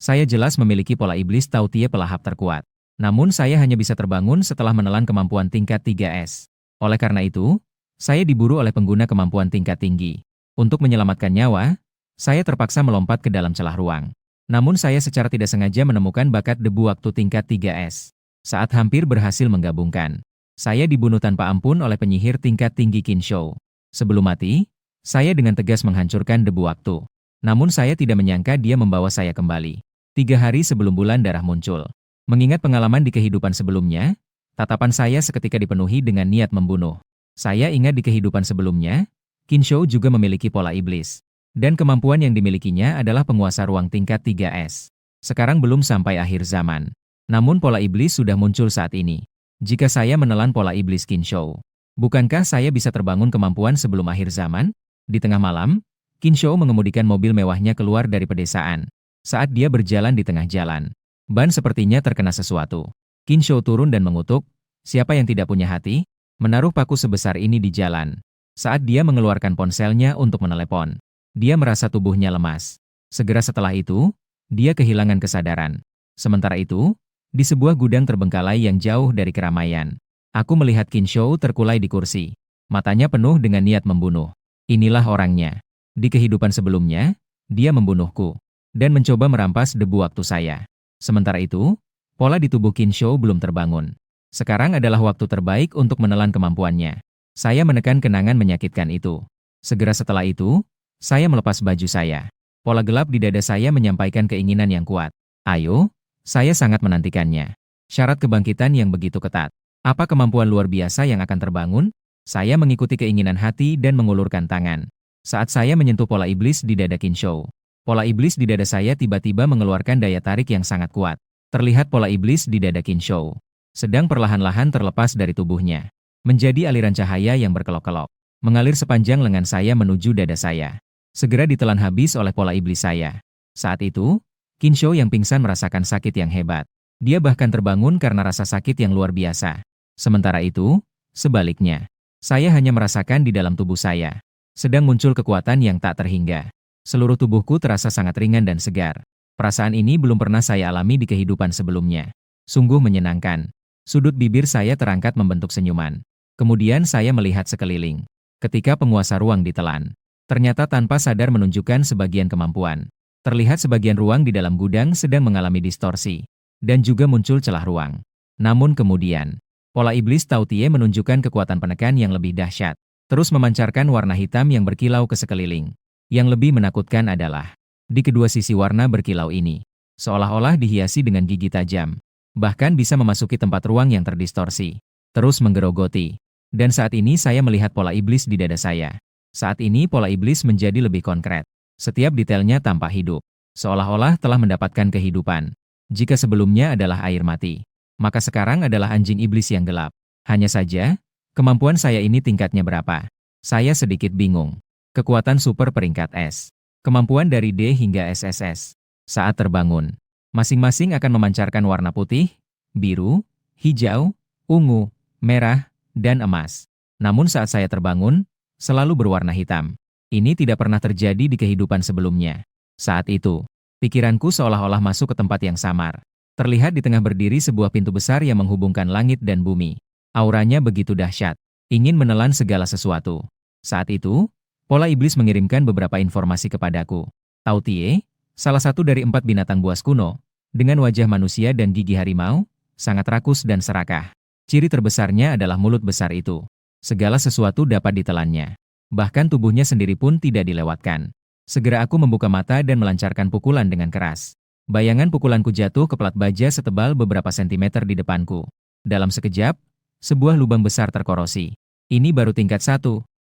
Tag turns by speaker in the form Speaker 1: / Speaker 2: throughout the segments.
Speaker 1: Saya jelas memiliki pola iblis Tautie pelahap terkuat. Namun saya hanya bisa terbangun setelah menelan kemampuan tingkat 3S. Oleh karena itu, saya diburu oleh pengguna kemampuan tingkat tinggi. Untuk menyelamatkan nyawa, saya terpaksa melompat ke dalam celah ruang. Namun saya secara tidak sengaja menemukan bakat debu waktu tingkat 3S. Saat hampir berhasil menggabungkan, saya dibunuh tanpa ampun oleh penyihir tingkat tinggi Kinshou. Sebelum mati, saya dengan tegas menghancurkan debu waktu. Namun saya tidak menyangka dia membawa saya kembali. 3 hari sebelum bulan darah muncul. Mengingat pengalaman di kehidupan sebelumnya, tatapan saya seketika dipenuhi dengan niat membunuh. Saya ingat di kehidupan sebelumnya, Kinshou juga memiliki pola iblis. Dan kemampuan yang dimilikinya adalah penguasa ruang tingkat 3S. Sekarang belum sampai akhir zaman. Namun pola iblis sudah muncul saat ini. Jika saya menelan pola iblis Kinshou, bukankah saya bisa terbangun kemampuan sebelum akhir zaman? Di tengah malam, Kinshou mengemudikan mobil mewahnya keluar dari pedesaan. Saat dia berjalan di tengah jalan, ban sepertinya terkena sesuatu. Kinshou turun dan mengutuk, siapa yang tidak punya hati, menaruh paku sebesar ini di jalan. Saat dia mengeluarkan ponselnya untuk menelepon, dia merasa tubuhnya lemas. Segera setelah itu, dia kehilangan kesadaran. Sementara itu, di sebuah gudang terbengkalai yang jauh dari keramaian, aku melihat Kinshou terkulai di kursi. Matanya penuh dengan niat membunuh. Inilah orangnya. Di kehidupan sebelumnya, dia membunuhku dan mencoba merampas debu waktu saya. Sementara itu, pola di tubuh Kinshou belum terbangun. Sekarang adalah waktu terbaik untuk menelan kemampuannya. Saya menekan kenangan menyakitkan itu. Segera setelah itu, saya melepas baju saya. Pola gelap di dada saya menyampaikan keinginan yang kuat. Ayo, saya sangat menantikannya. Syarat kebangkitan yang begitu ketat. Apa kemampuan luar biasa yang akan terbangun? Saya mengikuti keinginan hati dan mengulurkan tangan. Saat saya menyentuh pola iblis di dada Kinshou, pola iblis di dada saya tiba-tiba mengeluarkan daya tarik yang sangat kuat. Terlihat pola iblis di dada Kinshou sedang perlahan-lahan terlepas dari tubuhnya. Menjadi aliran cahaya yang berkelok-kelok. Mengalir sepanjang lengan saya menuju dada saya. Segera ditelan habis oleh pola iblis saya. Saat itu, Kinshou yang pingsan merasakan sakit yang hebat. Dia bahkan terbangun karena rasa sakit yang luar biasa. Sementara itu, sebaliknya, saya hanya merasakan di dalam tubuh saya sedang muncul kekuatan yang tak terhingga. Seluruh tubuhku terasa sangat ringan dan segar. Perasaan ini belum pernah saya alami di kehidupan sebelumnya. Sungguh menyenangkan. Sudut bibir saya terangkat membentuk senyuman. Kemudian saya melihat sekeliling. Ketika penguasa ruang ditelan, ternyata tanpa sadar menunjukkan sebagian kemampuan. Terlihat sebagian ruang di dalam gudang sedang mengalami distorsi. Dan juga muncul celah ruang. Namun kemudian, pola iblis Tautie menunjukkan kekuatan penekan yang lebih dahsyat. Terus memancarkan warna hitam yang berkilau ke sekeliling. Yang lebih menakutkan adalah, di kedua sisi warna berkilau ini, seolah-olah dihiasi dengan gigi tajam. Bahkan bisa memasuki tempat ruang yang terdistorsi. Terus menggerogoti. Dan saat ini saya melihat pola iblis di dada saya. Saat ini pola iblis menjadi lebih konkret. Setiap detailnya tampak hidup. Seolah-olah telah mendapatkan kehidupan. Jika sebelumnya adalah air mati, maka sekarang adalah anjing iblis yang gelap. Hanya saja, kemampuan saya ini tingkatnya berapa? Saya sedikit bingung. Kekuatan super peringkat S. Kemampuan dari D hingga SSS. Saat terbangun, masing-masing akan memancarkan warna putih, biru, hijau, ungu, merah, dan emas. Namun saat saya terbangun, selalu berwarna hitam. Ini tidak pernah terjadi di kehidupan sebelumnya. Saat itu, pikiranku seolah-olah masuk ke tempat yang samar. Terlihat di tengah berdiri sebuah pintu besar yang menghubungkan langit dan bumi. Auranya begitu dahsyat, ingin menelan segala sesuatu. Saat itu, pola iblis mengirimkan beberapa informasi kepadaku. Tautie, salah satu dari 4 binatang buas kuno, dengan wajah manusia dan gigi harimau, sangat rakus dan serakah. Ciri terbesarnya adalah mulut besar itu. Segala sesuatu dapat ditelannya. Bahkan tubuhnya sendiri pun tidak dilewatkan. Segera aku membuka mata dan melancarkan pukulan dengan keras. Bayangan pukulanku jatuh ke plat baja setebal beberapa sentimeter di depanku. Dalam sekejap, sebuah lubang besar terkorosi. Ini baru tingkat 1.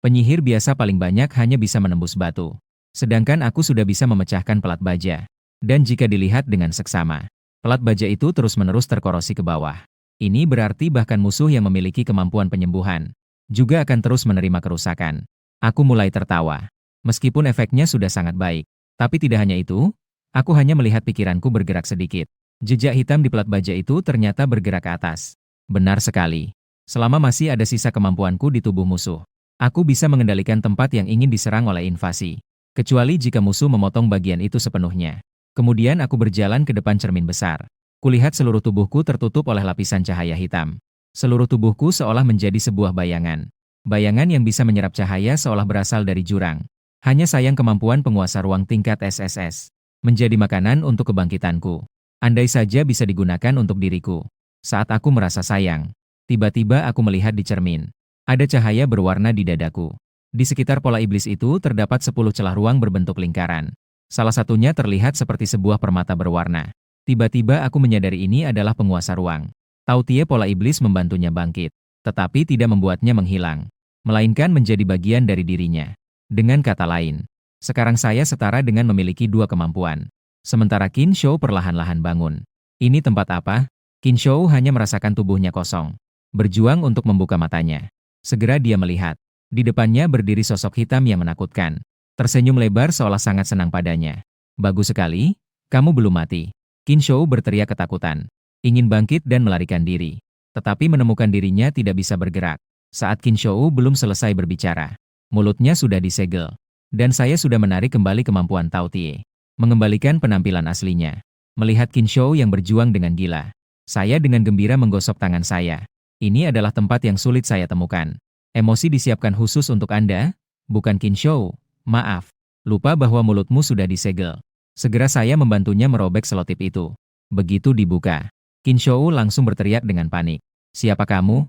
Speaker 1: Penyihir biasa paling banyak hanya bisa menembus batu. Sedangkan aku sudah bisa memecahkan plat baja. Dan jika dilihat dengan seksama, plat baja itu terus-menerus terkorosi ke bawah. Ini berarti bahkan musuh yang memiliki kemampuan penyembuhan juga akan terus menerima kerusakan. Aku mulai tertawa. Meskipun efeknya sudah sangat baik. Tapi tidak hanya itu, aku hanya melihat pikiranku bergerak sedikit. Jejak hitam di plat baja itu ternyata bergerak ke atas. Benar sekali. Selama masih ada sisa kemampuanku di tubuh musuh, aku bisa mengendalikan tempat yang ingin diserang oleh invasi. Kecuali jika musuh memotong bagian itu sepenuhnya. Kemudian aku berjalan ke depan cermin besar. Kulihat seluruh tubuhku tertutup oleh lapisan cahaya hitam. Seluruh tubuhku seolah menjadi sebuah bayangan. Bayangan yang bisa menyerap cahaya seolah berasal dari jurang. Hanya sayang kemampuan penguasa ruang tingkat SSS. Menjadi makanan untuk kebangkitanku. Andai saja bisa digunakan untuk diriku. Saat aku merasa sayang, tiba-tiba aku melihat di cermin. Ada cahaya berwarna di dadaku. Di sekitar pola iblis itu terdapat 10 celah ruang berbentuk lingkaran. Salah satunya terlihat seperti sebuah permata berwarna. Tiba-tiba aku menyadari ini adalah penguasa ruang. Tautie pola iblis membantunya bangkit, tetapi tidak membuatnya menghilang, melainkan menjadi bagian dari dirinya. Dengan kata lain, sekarang saya setara dengan memiliki dua kemampuan. Sementara Qin Shou perlahan-lahan bangun. Ini tempat apa? Qin Shou hanya merasakan tubuhnya kosong. Berjuang untuk membuka matanya. Segera dia melihat. Di depannya berdiri sosok hitam yang menakutkan. Tersenyum lebar seolah sangat senang padanya. Bagus sekali, kamu belum mati. Qin Shou berteriak ketakutan. Ingin bangkit dan melarikan diri. Tetapi menemukan dirinya tidak bisa bergerak. Saat Qin Shou belum selesai berbicara, mulutnya sudah disegel. Dan saya sudah menarik kembali kemampuan Tautie. Mengembalikan penampilan aslinya. Melihat Qin Shou yang berjuang dengan gila. Saya dengan gembira menggosok tangan saya. Ini adalah tempat yang sulit saya temukan. Emosi disiapkan khusus untuk Anda, bukan Qin Shou. Maaf, lupa bahwa mulutmu sudah disegel. Segera saya membantunya merobek selotip itu. Begitu dibuka, Qin Shou langsung berteriak dengan panik. Siapa kamu?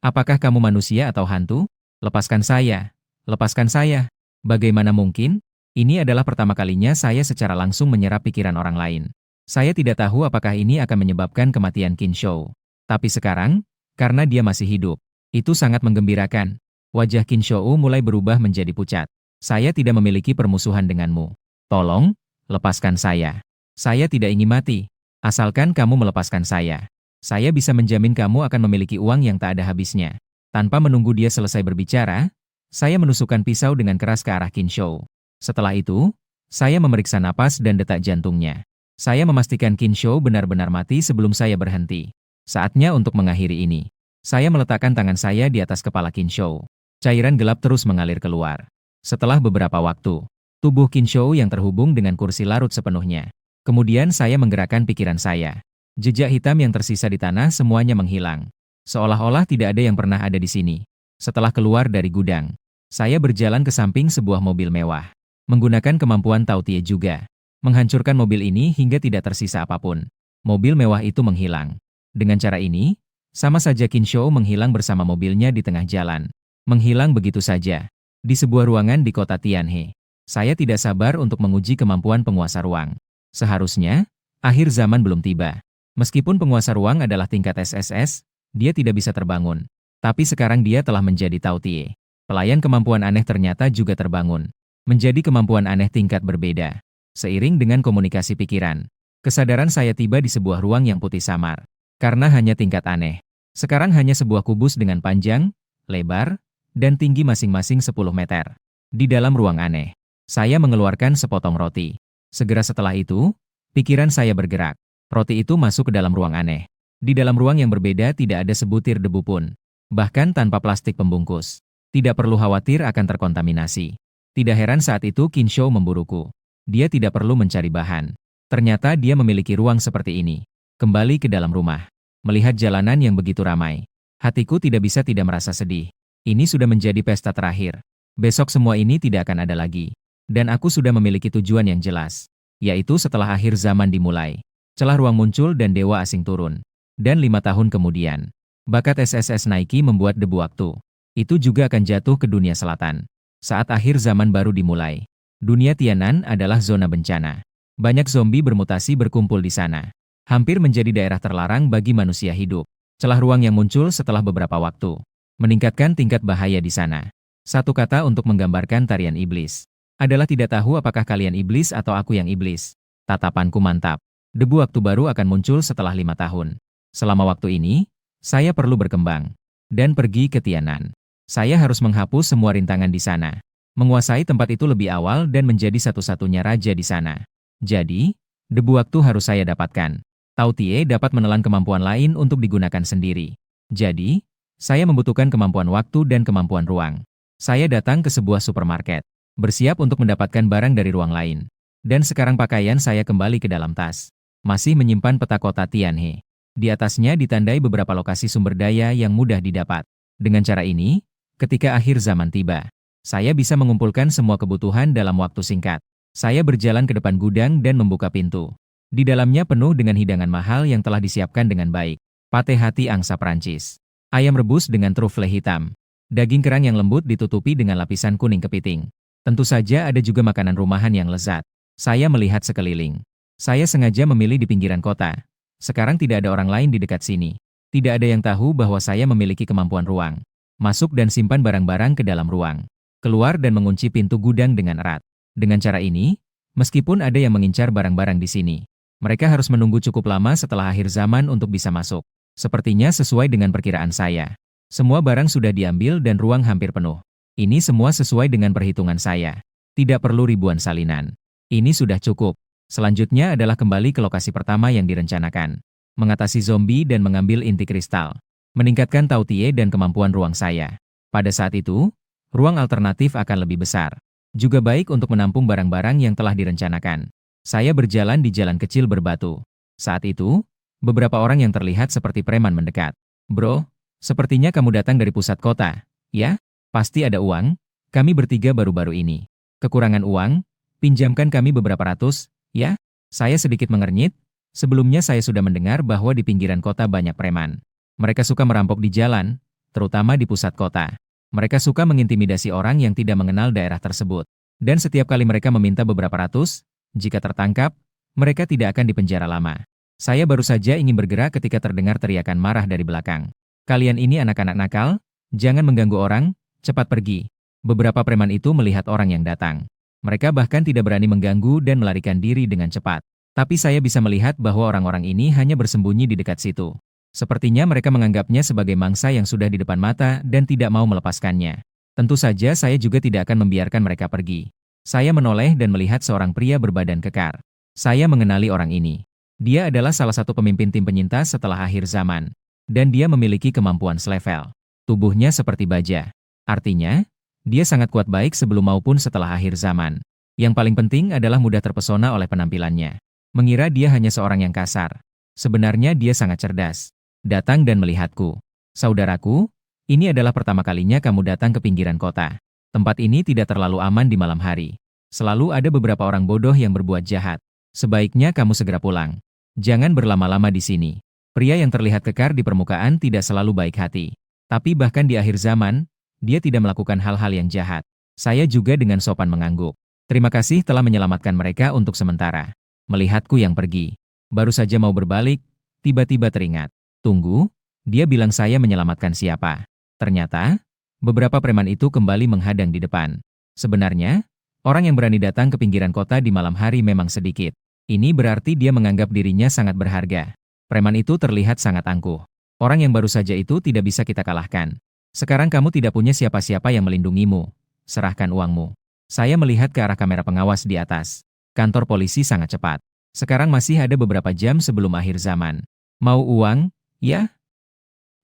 Speaker 1: Apakah kamu manusia atau hantu? Lepaskan saya. Lepaskan saya. Bagaimana mungkin? Ini adalah pertama kalinya saya secara langsung menyerap pikiran orang lain. Saya tidak tahu apakah ini akan menyebabkan kematian Qin Shou. Tapi sekarang, karena dia masih hidup, itu sangat menggembirakan. Wajah Qin Shou mulai berubah menjadi pucat. Saya tidak memiliki permusuhan denganmu. Tolong, lepaskan saya. Saya tidak ingin mati. Asalkan kamu melepaskan saya. Saya bisa menjamin kamu akan memiliki uang yang tak ada habisnya. Tanpa menunggu dia selesai berbicara, saya menusukkan pisau dengan keras ke arah Qin Shou. Setelah itu, saya memeriksa napas dan detak jantungnya. Saya memastikan Qin Shou benar-benar mati sebelum saya berhenti. Saatnya untuk mengakhiri ini. Saya meletakkan tangan saya di atas kepala Qin Shou. Cairan gelap terus mengalir keluar. Setelah beberapa waktu, tubuh Qin Shou yang terhubung dengan kursi larut sepenuhnya. Kemudian saya menggerakkan pikiran saya. Jejak hitam yang tersisa di tanah semuanya menghilang. Seolah-olah tidak ada yang pernah ada di sini. Setelah keluar dari gudang, saya berjalan ke samping sebuah mobil mewah. Menggunakan kemampuan Tautie juga. Menghancurkan mobil ini hingga tidak tersisa apapun. Mobil mewah itu menghilang. Dengan cara ini, sama saja Qin Shou menghilang bersama mobilnya di tengah jalan. Menghilang begitu saja. Di sebuah ruangan di kota Tianhe. Saya tidak sabar untuk menguji kemampuan penguasa ruang. Seharusnya, akhir zaman belum tiba. Meskipun penguasa ruang adalah tingkat SSS, dia tidak bisa terbangun. Tapi sekarang dia telah menjadi Tautie. Pelayan kemampuan aneh ternyata juga terbangun. Menjadi kemampuan aneh tingkat berbeda. Seiring dengan komunikasi pikiran, kesadaran saya tiba di sebuah ruang yang putih samar. Karena hanya tingkat aneh. Sekarang hanya sebuah kubus dengan panjang, lebar, dan tinggi masing-masing 10 meter. Di dalam ruang aneh, saya mengeluarkan sepotong roti. Segera setelah itu, pikiran saya bergerak. Roti itu masuk ke dalam ruang aneh. Di dalam ruang yang berbeda tidak ada sebutir debu pun. Bahkan tanpa plastik pembungkus. Tidak perlu khawatir akan terkontaminasi. Tidak heran saat itu Qin Shou memburuku. Dia tidak perlu mencari bahan. Ternyata dia memiliki ruang seperti ini. Kembali ke dalam rumah. Melihat jalanan yang begitu ramai. Hatiku tidak bisa tidak merasa sedih. Ini sudah menjadi pesta terakhir. Besok semua ini tidak akan ada lagi. Dan aku sudah memiliki tujuan yang jelas. Yaitu setelah akhir zaman dimulai. Celah ruang muncul dan dewa asing turun. Dan 5 tahun kemudian, bakat SSS Nike membuat debu waktu. Itu juga akan jatuh ke dunia selatan. Saat akhir zaman baru dimulai. Dunia Tianan adalah zona bencana. Banyak zombie bermutasi berkumpul di sana. Hampir menjadi daerah terlarang bagi manusia hidup. Celah ruang yang muncul setelah beberapa waktu. Meningkatkan tingkat bahaya di sana. Satu kata untuk menggambarkan tarian iblis. Adalah tidak tahu apakah kalian iblis atau aku yang iblis. Tatapanku mantap. Debu waktu baru akan muncul setelah 5 tahun. Selama waktu ini, saya perlu berkembang. Dan pergi ke Tianan. Saya harus menghapus semua rintangan di sana. Menguasai tempat itu lebih awal dan menjadi satu-satunya raja di sana. Jadi, debu waktu harus saya dapatkan. Tautie dapat menelan kemampuan lain untuk digunakan sendiri. Jadi, saya membutuhkan kemampuan waktu dan kemampuan ruang. Saya datang ke sebuah supermarket. Bersiap untuk mendapatkan barang dari ruang lain. Dan sekarang pakaian saya kembali ke dalam tas. Masih menyimpan peta kota Tianhe. Di atasnya ditandai beberapa lokasi sumber daya yang mudah didapat. Dengan cara ini, ketika akhir zaman tiba, saya bisa mengumpulkan semua kebutuhan dalam waktu singkat. Saya berjalan ke depan gudang dan membuka pintu. Di dalamnya penuh dengan hidangan mahal yang telah disiapkan dengan baik. Pate hati angsa Prancis. Ayam rebus dengan trufle hitam. Daging kerang yang lembut ditutupi dengan lapisan kuning kepiting. Tentu saja ada juga makanan rumahan yang lezat. Saya melihat sekeliling. Saya sengaja memilih di pinggiran kota. Sekarang tidak ada orang lain di dekat sini. Tidak ada yang tahu bahwa saya memiliki kemampuan ruang. Masuk dan simpan barang-barang ke dalam ruang. Keluar dan mengunci pintu gudang dengan erat. Dengan cara ini, meskipun ada yang mengincar barang-barang di sini, mereka harus menunggu cukup lama setelah akhir zaman untuk bisa masuk. Sepertinya sesuai dengan perkiraan saya. Semua barang sudah diambil dan ruang hampir penuh. Ini semua sesuai dengan perhitungan saya. Tidak perlu ribuan salinan. Ini sudah cukup. Selanjutnya adalah kembali ke lokasi pertama yang direncanakan. Mengatasi zombie dan mengambil inti kristal. Meningkatkan tautie dan kemampuan ruang saya. Pada saat itu, ruang alternatif akan lebih besar. Juga baik untuk menampung barang-barang yang telah direncanakan. Saya berjalan di jalan kecil berbatu. Saat itu, beberapa orang yang terlihat seperti preman mendekat. Bro, sepertinya kamu datang dari pusat kota. Ya? Pasti ada uang. Kami bertiga baru-baru ini. Kekurangan uang? Pinjamkan kami beberapa ratus, ya? Saya sedikit mengernyit. Sebelumnya saya sudah mendengar bahwa di pinggiran kota banyak preman. Mereka suka merampok di jalan, terutama di pusat kota. Mereka suka mengintimidasi orang yang tidak mengenal daerah tersebut. Dan setiap kali mereka meminta beberapa ratus, jika tertangkap, mereka tidak akan dipenjara lama. Saya baru saja ingin bergerak ketika terdengar teriakan marah dari belakang. Kalian ini anak-anak nakal, jangan mengganggu orang, cepat pergi. Beberapa preman itu melihat orang yang datang. Mereka bahkan tidak berani mengganggu dan melarikan diri dengan cepat. Tapi saya bisa melihat bahwa orang-orang ini hanya bersembunyi di dekat situ. Sepertinya mereka menganggapnya sebagai mangsa yang sudah di depan mata dan tidak mau melepaskannya. Tentu saja saya juga tidak akan membiarkan mereka pergi. Saya menoleh dan melihat seorang pria berbadan kekar. Saya mengenali orang ini. Dia adalah salah satu pemimpin tim penyintas setelah akhir zaman. Dan dia memiliki kemampuan selevel. Tubuhnya seperti baja. Artinya, dia sangat kuat baik sebelum maupun setelah akhir zaman. Yang paling penting adalah mudah terpesona oleh penampilannya. Mengira dia hanya seorang yang kasar. Sebenarnya dia sangat cerdas. Datang dan melihatku. Saudaraku, ini adalah pertama kalinya kamu datang ke pinggiran kota. Tempat ini tidak terlalu aman di malam hari. Selalu ada beberapa orang bodoh yang berbuat jahat. Sebaiknya kamu segera pulang. Jangan berlama-lama di sini. Pria yang terlihat kekar di permukaan tidak selalu baik hati. Tapi bahkan di akhir zaman, dia tidak melakukan hal-hal yang jahat. Saya juga dengan sopan mengangguk. Terima kasih telah menyelamatkan mereka untuk sementara. Melihatku yang pergi. Baru saja mau berbalik, tiba-tiba teringat. Tunggu, dia bilang saya menyelamatkan siapa. Ternyata, beberapa preman itu kembali menghadang di depan. Sebenarnya, orang yang berani datang ke pinggiran kota di malam hari memang sedikit. Ini berarti dia menganggap dirinya sangat berharga. Preman itu terlihat sangat angkuh. Orang yang baru saja itu tidak bisa kita kalahkan. Sekarang kamu tidak punya siapa-siapa yang melindungimu. Serahkan uangmu. Saya melihat ke arah kamera pengawas di atas. Kantor polisi sangat cepat. Sekarang masih ada beberapa jam sebelum akhir zaman. Mau uang? Ya?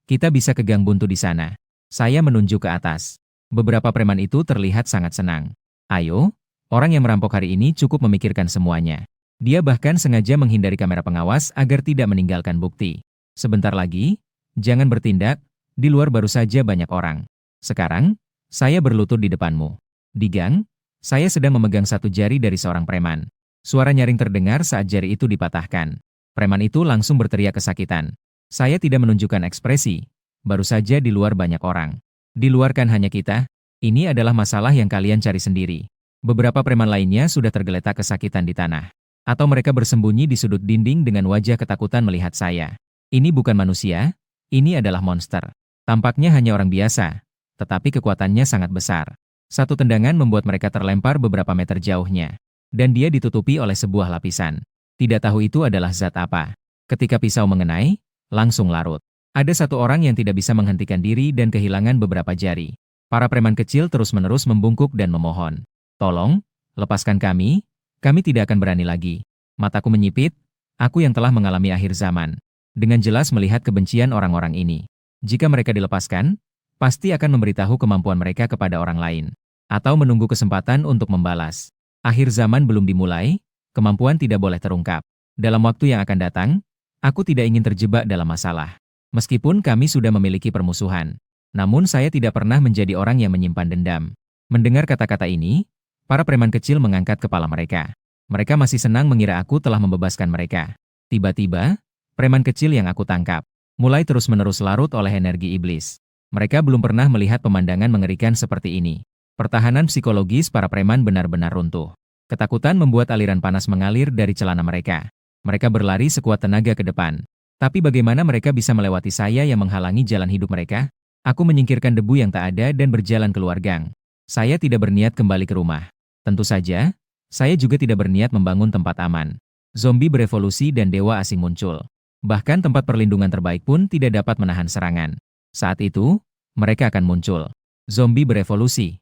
Speaker 1: Kita bisa ke gang buntu di sana. Saya menunjuk ke atas. Beberapa preman itu terlihat sangat senang. Ayo, orang yang merampok hari ini cukup memikirkan semuanya. Dia bahkan sengaja menghindari kamera pengawas agar tidak meninggalkan bukti. Sebentar lagi, jangan bertindak. Di luar baru saja banyak orang. Sekarang, saya berlutut di depanmu. Di gang, saya sedang memegang satu jari dari seorang preman. Suara nyaring terdengar saat jari itu dipatahkan. Preman itu langsung berteriak kesakitan. Saya tidak menunjukkan ekspresi. Baru saja di luar banyak orang. Di luar kan hanya kita. Ini adalah masalah yang kalian cari sendiri. Beberapa preman lainnya sudah tergeletak kesakitan di tanah. Atau mereka bersembunyi di sudut dinding dengan wajah ketakutan melihat saya. Ini bukan manusia, ini adalah monster. Tampaknya hanya orang biasa, tetapi kekuatannya sangat besar. Satu tendangan membuat mereka terlempar beberapa meter jauhnya. Dan dia ditutupi oleh sebuah lapisan. Tidak tahu itu adalah zat apa. Ketika pisau mengenai, langsung larut. Ada satu orang yang tidak bisa menghentikan diri dan kehilangan beberapa jari. Para preman kecil terus-menerus membungkuk dan memohon. Tolong, lepaskan kami tidak akan berani lagi. Mataku menyipit, aku yang telah mengalami akhir zaman. Dengan jelas melihat kebencian orang-orang ini. Jika mereka dilepaskan, pasti akan memberitahu kemampuan mereka kepada orang lain. Atau menunggu kesempatan untuk membalas. Akhir zaman belum dimulai, Kemampuan tidak boleh terungkap. Dalam waktu yang akan datang, aku tidak ingin terjebak dalam masalah. Meskipun kami sudah memiliki permusuhan, namun saya tidak pernah menjadi orang yang menyimpan dendam. Mendengar kata-kata ini, para preman kecil mengangkat kepala mereka. Mereka masih senang mengira aku telah membebaskan mereka. Tiba-tiba, preman kecil yang aku tangkap mulai terus-menerus larut oleh energi iblis. Mereka belum pernah melihat pemandangan mengerikan seperti ini. Pertahanan psikologis para preman benar-benar runtuh. Ketakutan membuat aliran panas mengalir dari celana mereka. Mereka berlari sekuat tenaga ke depan. Tapi bagaimana mereka bisa melewati saya yang menghalangi jalan hidup mereka? Aku menyingkirkan debu yang tak ada dan berjalan keluar gang. Saya tidak berniat kembali ke rumah. Tentu saja, saya juga tidak berniat membangun tempat aman. Zombie berevolusi dan dewa asing muncul. Bahkan tempat perlindungan terbaik pun tidak dapat menahan serangan. Saat itu, mereka akan muncul. Zombie berevolusi.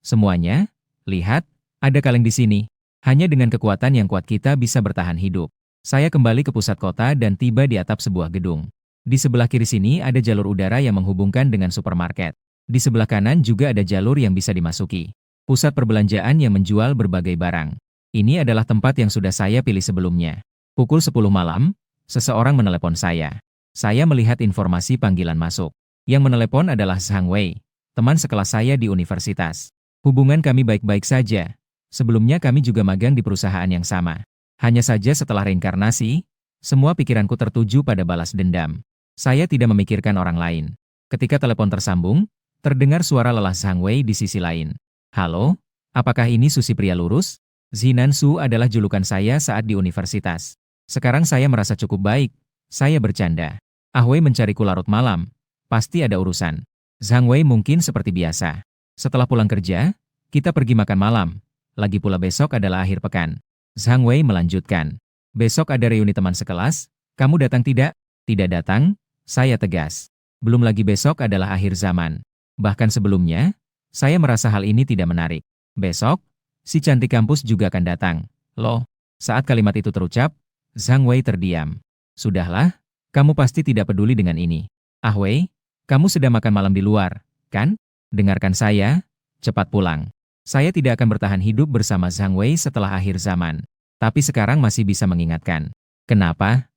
Speaker 1: Semuanya, lihat, ada kaleng di sini. Hanya dengan kekuatan yang kuat kita bisa bertahan hidup. Saya kembali ke pusat kota dan tiba di atap sebuah gedung. Di sebelah kiri sini ada jalur udara yang menghubungkan dengan supermarket. Di sebelah kanan juga ada jalur yang bisa dimasuki. Pusat perbelanjaan yang menjual berbagai barang. Ini adalah tempat yang sudah saya pilih sebelumnya. Pukul 10 malam, seseorang menelepon saya. Saya melihat informasi panggilan masuk. Yang menelepon adalah Zhang Wei, teman sekelas saya di universitas. Hubungan kami baik-baik saja. Sebelumnya kami juga magang di perusahaan yang sama. Hanya saja setelah reinkarnasi, semua pikiranku tertuju pada balas dendam. Saya tidak memikirkan orang lain. Ketika telepon tersambung, terdengar suara lelah Zhang Wei di sisi lain. Halo, apakah ini Susi pria lurus? Zinan Su adalah julukan saya saat di universitas. Sekarang saya merasa cukup baik. Saya bercanda. Ah Wei mencariku larut malam. Pasti ada urusan. Zhang Wei mungkin seperti biasa. Setelah pulang kerja, kita pergi makan malam. Lagi pula besok adalah akhir pekan. Zhang Wei melanjutkan. Besok ada reuni teman sekelas, kamu datang tidak? Tidak datang, saya tegas. Belum lagi besok adalah akhir zaman. Bahkan sebelumnya, saya merasa hal ini tidak menarik. Besok, si cantik kampus juga akan datang. Loh, saat kalimat itu terucap, Zhang Wei terdiam. Sudahlah, kamu pasti tidak peduli dengan ini. Ah Wei, kamu sedang makan malam di luar, kan? Dengarkan saya, cepat pulang. Saya tidak akan bertahan hidup bersama Zhang Wei setelah akhir zaman. Tapi sekarang masih bisa mengingatkan. Kenapa?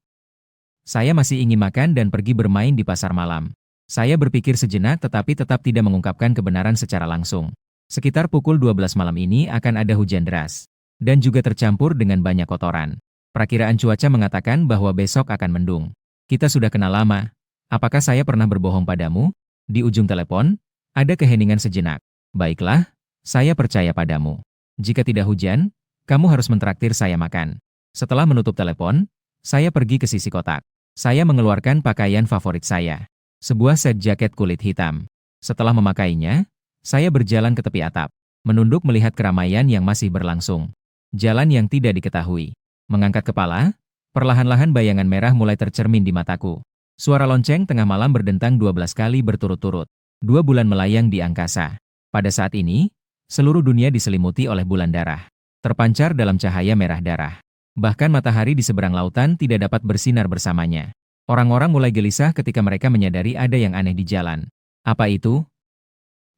Speaker 1: Saya masih ingin makan dan pergi bermain di pasar malam. Saya berpikir sejenak tetapi tetap tidak mengungkapkan kebenaran secara langsung. Sekitar pukul 12 malam ini akan ada hujan deras. Dan juga tercampur dengan banyak kotoran. Perakiraan cuaca mengatakan bahwa besok akan mendung. Kita sudah kenal lama. Apakah saya pernah berbohong padamu? Di ujung telepon, ada keheningan sejenak. Baiklah. Saya percaya padamu. Jika tidak hujan, kamu harus mentraktir saya makan. Setelah menutup telepon, saya pergi ke sisi kotak. Saya mengeluarkan pakaian favorit saya. Sebuah set jaket kulit hitam. Setelah memakainya, saya berjalan ke tepi atap. Menunduk melihat keramaian yang masih berlangsung. Jalan yang tidak diketahui. Mengangkat kepala, perlahan-lahan bayangan merah mulai tercermin di mataku. Suara lonceng tengah malam berdentang 12 kali berturut-turut. 2 bulan melayang di angkasa. Pada saat ini, seluruh dunia diselimuti oleh bulan darah, terpancar dalam cahaya merah darah. Bahkan matahari di seberang lautan tidak dapat bersinar bersamanya. Orang-orang mulai gelisah ketika mereka menyadari ada yang aneh di jalan. Apa itu?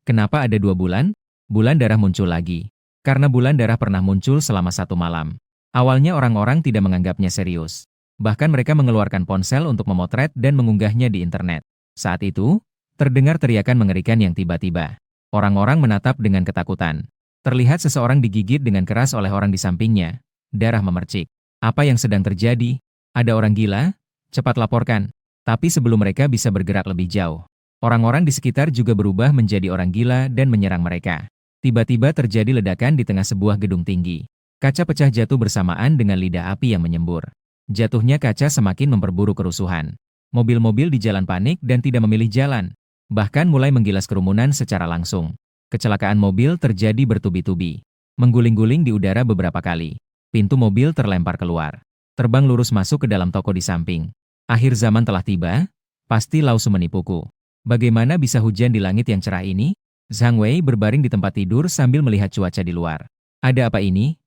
Speaker 1: Kenapa ada 2 bulan? Bulan darah muncul lagi. Karena bulan darah pernah muncul selama 1 malam. Awalnya orang-orang tidak menganggapnya serius. Bahkan mereka mengeluarkan ponsel untuk memotret dan mengunggahnya di internet. Saat itu, terdengar teriakan mengerikan yang tiba-tiba. Orang-orang menatap dengan ketakutan. Terlihat seseorang digigit dengan keras oleh orang di sampingnya. Darah memercik. Apa yang sedang terjadi? Ada orang gila? Cepat laporkan. Tapi sebelum mereka bisa bergerak lebih jauh, orang-orang di sekitar juga berubah menjadi orang gila dan menyerang mereka. Tiba-tiba terjadi ledakan di tengah sebuah gedung tinggi. Kaca pecah jatuh bersamaan dengan lidah api yang menyembur. Jatuhnya kaca semakin memperburuk kerusuhan. Mobil-mobil di jalan panik dan tidak memilih jalan. Bahkan mulai menggilas kerumunan secara langsung. Kecelakaan mobil terjadi bertubi-tubi. Mengguling-guling di udara beberapa kali. Pintu mobil terlempar keluar. Terbang lurus masuk ke dalam toko di samping. Akhir zaman telah tiba, pasti Lausu menipuku. Bagaimana bisa hujan di langit yang cerah ini? Zhang Wei berbaring di tempat tidur sambil melihat cuaca di luar. Ada apa ini?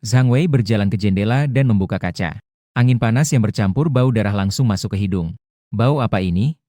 Speaker 1: Zhang Wei berjalan ke jendela dan membuka kaca. Angin panas yang bercampur bau darah langsung masuk ke hidung. Bau apa ini?